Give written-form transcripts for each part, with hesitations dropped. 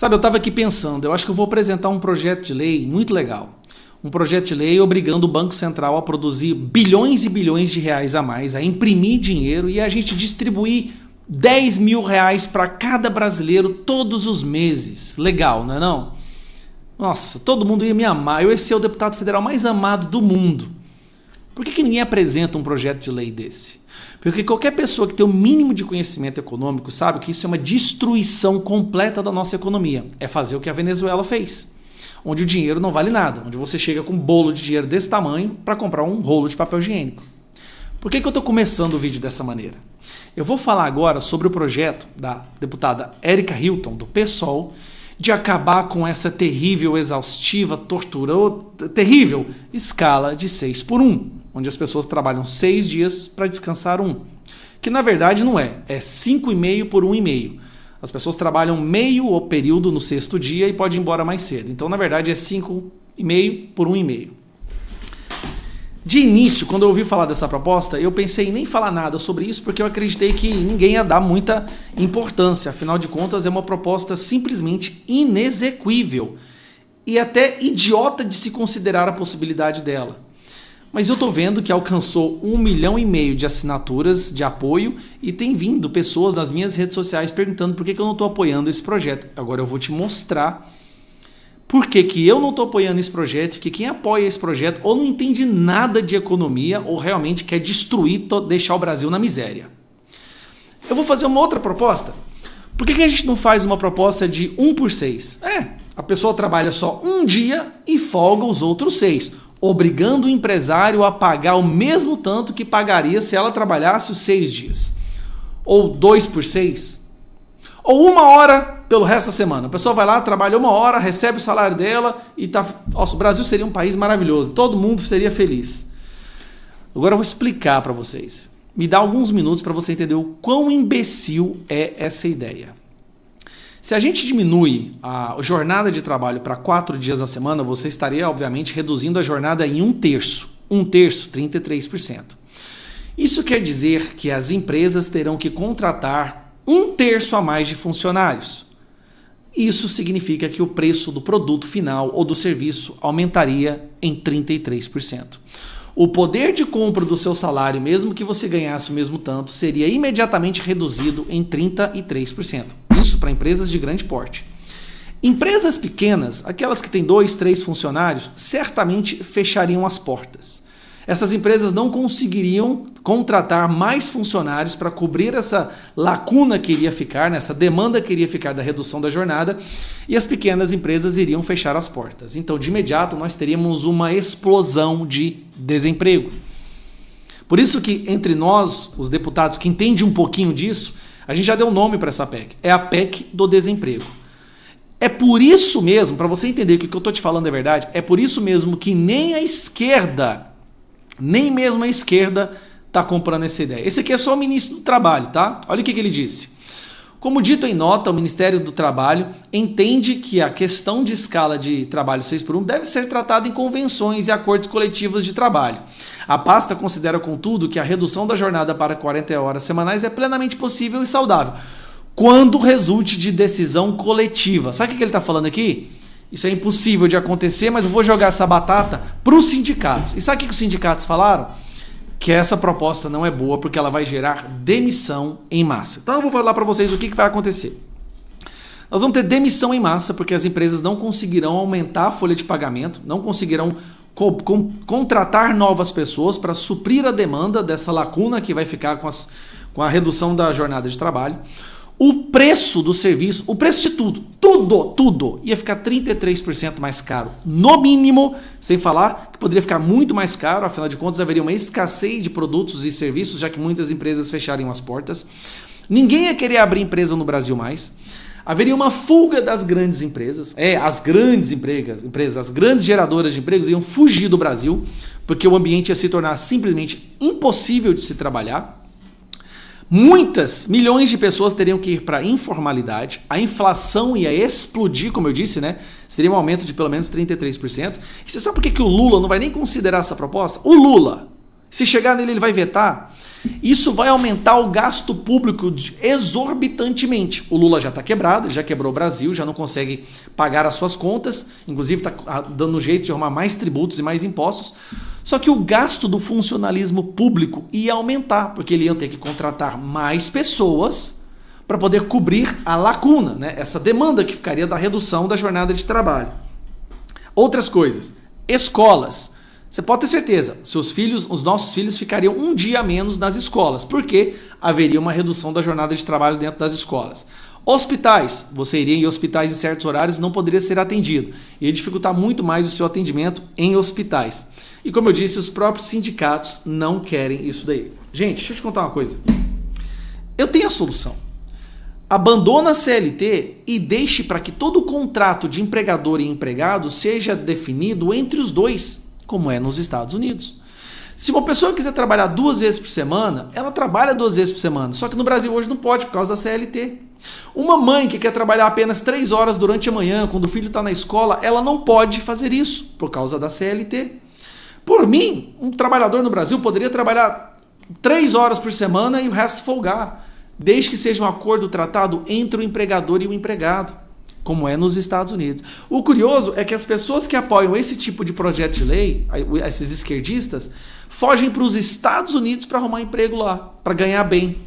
Sabe, eu estava aqui pensando, eu acho que eu vou apresentar um projeto de lei muito legal. Um projeto de lei obrigando o Banco Central a produzir bilhões e bilhões de reais a mais, a imprimir dinheiro e a gente distribuir 10 mil reais para cada brasileiro todos os meses. Legal, não é não? Nossa, todo mundo ia me amar. Eu ia ser o deputado federal mais amado do mundo. Por que ninguém apresenta um projeto de lei desse? Porque qualquer pessoa que tem o mínimo de conhecimento econômico sabe que isso é uma destruição completa da nossa economia. É fazer o que a Venezuela fez, onde o dinheiro não vale nada, onde você chega com um bolo de dinheiro desse tamanho para comprar um rolo de papel higiênico. Por que eu estou começando o vídeo dessa maneira? Eu vou falar agora sobre o projeto da deputada Érica Hilton, do PSOL, de acabar com essa terrível, exaustiva, terrível escala de 6x1, onde as pessoas trabalham 6 dias para descansar 1. Que na verdade não é 5,5 por 1,5. As pessoas trabalham meio o período no 6º dia e podem ir embora mais cedo. Então na verdade é 5,5 por 1,5. De início, quando eu ouvi falar dessa proposta, eu pensei em nem falar nada sobre isso porque eu acreditei que ninguém ia dar muita importância. Afinal de contas, é uma proposta simplesmente inexequível e até idiota de se considerar a possibilidade dela. Mas eu estou vendo que alcançou 1,5 milhão de assinaturas de apoio e tem vindo pessoas nas minhas redes sociais perguntando por que eu não estou apoiando esse projeto. Agora eu vou te mostrar por que eu não estou apoiando esse projeto, que quem apoia esse projeto ou não entende nada de economia ou realmente quer destruir, deixar o Brasil na miséria. Eu vou fazer uma outra proposta. Por que a gente não faz uma proposta de 1 por 6? A pessoa trabalha só um dia e folga os outros 6, obrigando o empresário a pagar o mesmo tanto que pagaria se ela trabalhasse os 6 dias. Ou 2 por 6. Ou 1 hora pelo resto da semana. A pessoa vai lá, trabalha 1 hora, recebe o salário dela e tá... Nossa, o Brasil seria um país maravilhoso. Todo mundo seria feliz. Agora eu vou explicar para vocês. Me dá alguns minutos para você entender o quão imbecil é essa ideia. Se a gente diminui a jornada de trabalho para 4 dias na semana, você estaria, obviamente, reduzindo a jornada em 1/3. 1/3, 33%. Isso quer dizer que as empresas terão que contratar 1/3 a mais de funcionários. Isso significa que o preço do produto final ou do serviço aumentaria em 33%. O poder de compra do seu salário, mesmo que você ganhasse o mesmo tanto, seria imediatamente reduzido em 33%. Isso para empresas de grande porte. Empresas pequenas, aquelas que têm 2, 3 funcionários, certamente fechariam as portas. Essas empresas não conseguiriam contratar mais funcionários para cobrir essa lacuna que iria ficar, essa demanda que iria ficar da redução da jornada, e as pequenas empresas iriam fechar as portas. Então, de imediato, nós teríamos uma explosão de desemprego. Por isso que, entre nós, os deputados que entendem um pouquinho disso, a gente já deu nome para essa PEC. É a PEC do desemprego. É por isso mesmo, para você entender que o que eu estou te falando é verdade, é por isso mesmo que nem mesmo a esquerda está comprando essa ideia. Esse aqui é só o ministro do Trabalho, tá? Olha o que ele disse. Como dito em nota, o Ministério do Trabalho entende que a questão de escala de trabalho 6x1 deve ser tratada em convenções e acordos coletivos de trabalho. A pasta considera, contudo, que a redução da jornada para 40 horas semanais é plenamente possível e saudável, quando resulte de decisão coletiva. Sabe o que ele está falando aqui? Isso é impossível de acontecer, mas eu vou jogar essa batata para os sindicatos. E sabe o que os sindicatos falaram? Que essa proposta não é boa porque ela vai gerar demissão em massa. Então eu vou falar para vocês o que vai acontecer. Nós vamos ter demissão em massa porque as empresas não conseguirão aumentar a folha de pagamento, não conseguirão contratar novas pessoas para suprir a demanda dessa lacuna que vai ficar com a redução da jornada de trabalho. O preço do serviço, o preço de tudo, ia ficar 33% mais caro, no mínimo, sem falar que poderia ficar muito mais caro, afinal de contas haveria uma escassez de produtos e serviços, já que muitas empresas fechariam as portas. Ninguém ia querer abrir empresa no Brasil mais. Haveria uma fuga das grandes empresas, as grandes empresas, as grandes geradoras de empregos iam fugir do Brasil, porque o ambiente ia se tornar simplesmente impossível de se trabalhar. Milhões de pessoas teriam que ir para a informalidade, a inflação ia explodir, como eu disse, né? Seria um aumento de pelo menos 33%. E você sabe por que o Lula não vai nem considerar essa proposta? O Lula, se chegar nele, ele vai vetar. Isso vai aumentar o gasto público exorbitantemente. O Lula já está quebrado, ele já quebrou o Brasil, já não consegue pagar as suas contas, inclusive está dando jeito de arrumar mais tributos e mais impostos. Só que o gasto do funcionalismo público ia aumentar, porque ele ia ter que contratar mais pessoas para poder cobrir a lacuna, né? Essa demanda que ficaria da redução da jornada de trabalho. Outras coisas, escolas. Você pode ter certeza, os nossos filhos ficariam um dia a menos nas escolas, porque haveria uma redução da jornada de trabalho dentro das escolas. Hospitais, você iria em hospitais em certos horários e não poderia ser atendido. Ia dificultar muito mais o seu atendimento em hospitais. E como eu disse, os próprios sindicatos não querem isso daí. Gente, deixa eu te contar uma coisa. Eu tenho a solução. Abandona a CLT e deixe para que todo o contrato de empregador e empregado seja definido entre os dois, como é nos Estados Unidos. Se uma pessoa quiser trabalhar 2 vezes por semana, ela trabalha 2 vezes por semana. Só que no Brasil hoje não pode por causa da CLT. Uma mãe que quer trabalhar apenas 3 horas durante a manhã, quando o filho está na escola, ela não pode fazer isso por causa da CLT. Por mim, um trabalhador no Brasil poderia trabalhar 3 horas por semana e o resto folgar, desde que seja um acordo tratado entre o empregador e o empregado, como é nos Estados Unidos. O curioso é que as pessoas que apoiam esse tipo de projeto de lei, esses esquerdistas, fogem para os Estados Unidos para arrumar emprego lá, para ganhar bem.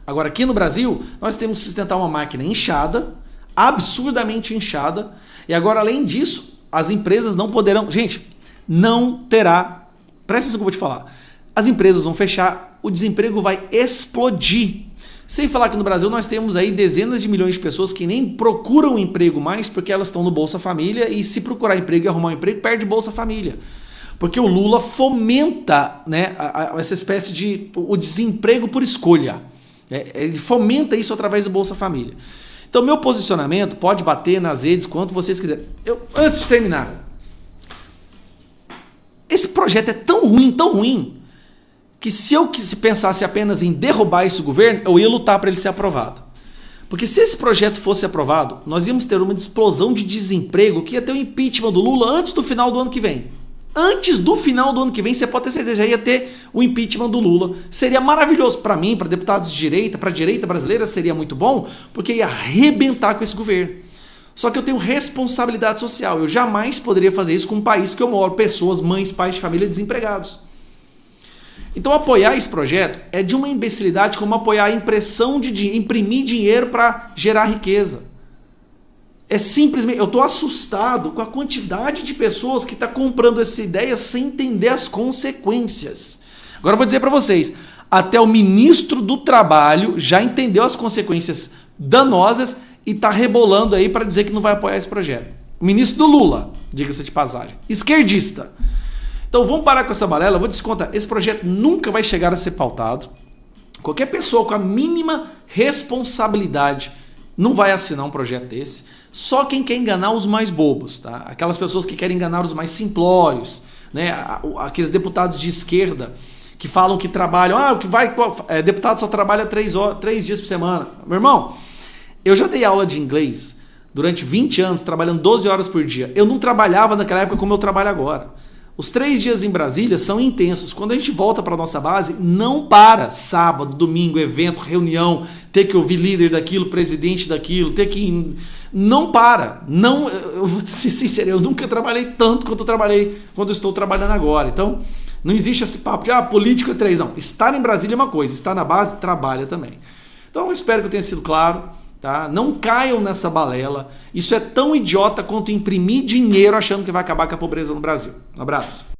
Agora, aqui no Brasil, nós temos que sustentar uma máquina inchada, absurdamente inchada, e agora, além disso, as empresas não poderão... Gente, não terá... Presta atenção que eu vou te falar. As empresas vão fechar, o desemprego vai explodir. Sem falar que no Brasil nós temos aí dezenas de milhões de pessoas que nem procuram emprego mais porque elas estão no Bolsa Família e se procurar emprego e arrumar um emprego, perde Bolsa Família. Porque o Lula fomenta, né, essa espécie de o desemprego por escolha. Ele fomenta isso através do Bolsa Família. Então meu posicionamento pode bater nas redes quanto vocês quiserem. Antes de terminar, esse projeto é tão ruim, que se eu pensasse apenas em derrubar esse governo, eu ia lutar para ele ser aprovado. Porque se esse projeto fosse aprovado, nós íamos ter uma explosão de desemprego que ia ter o impeachment do Lula antes do final do ano que vem. Antes do final do ano que vem, você pode ter certeza, já ia ter o impeachment do Lula. Seria maravilhoso para mim, para deputados de direita, para a direita brasileira, seria muito bom, porque ia arrebentar com esse governo. Só que eu tenho responsabilidade social. Eu jamais poderia fazer isso com um país que eu moro, pessoas, mães, pais de família desempregados. Então apoiar esse projeto é de uma imbecilidade como apoiar a impressão de imprimir dinheiro para gerar riqueza. É simplesmente, eu estou assustado com a quantidade de pessoas que estão comprando essa ideia sem entender as consequências. Agora eu vou dizer para vocês, até o ministro do Trabalho já entendeu as consequências danosas e está rebolando aí para dizer que não vai apoiar esse projeto. O ministro do Lula, diga-se de passagem, esquerdista. Então vamos parar com essa balela, eu vou te contar, esse projeto nunca vai chegar a ser pautado. Qualquer pessoa com a mínima responsabilidade não vai assinar um projeto desse. Só quem quer enganar os mais bobos, tá? Aquelas pessoas que querem enganar os mais simplórios, né? Aqueles deputados de esquerda que falam que trabalham, deputado só trabalha 3 dias por semana. Meu irmão, eu já dei aula de inglês durante 20 anos, trabalhando 12 horas por dia. Eu não trabalhava naquela época como eu trabalho agora. Os 3 dias em Brasília são intensos. Quando a gente volta para a nossa base, não para. Sábado, domingo, evento, reunião, ter que ouvir líder daquilo, presidente daquilo, ter que... Não para. Não, eu vou ser sincero, eu nunca trabalhei tanto quanto eu trabalhei quando eu estou trabalhando agora. Então, não existe esse papo de político é 3. Não, estar em Brasília é uma coisa, estar na base, trabalha também. Então, eu espero que eu tenha sido claro. Tá? Não caiam nessa balela. Isso é tão idiota quanto imprimir dinheiro achando que vai acabar com a pobreza no Brasil. Um abraço.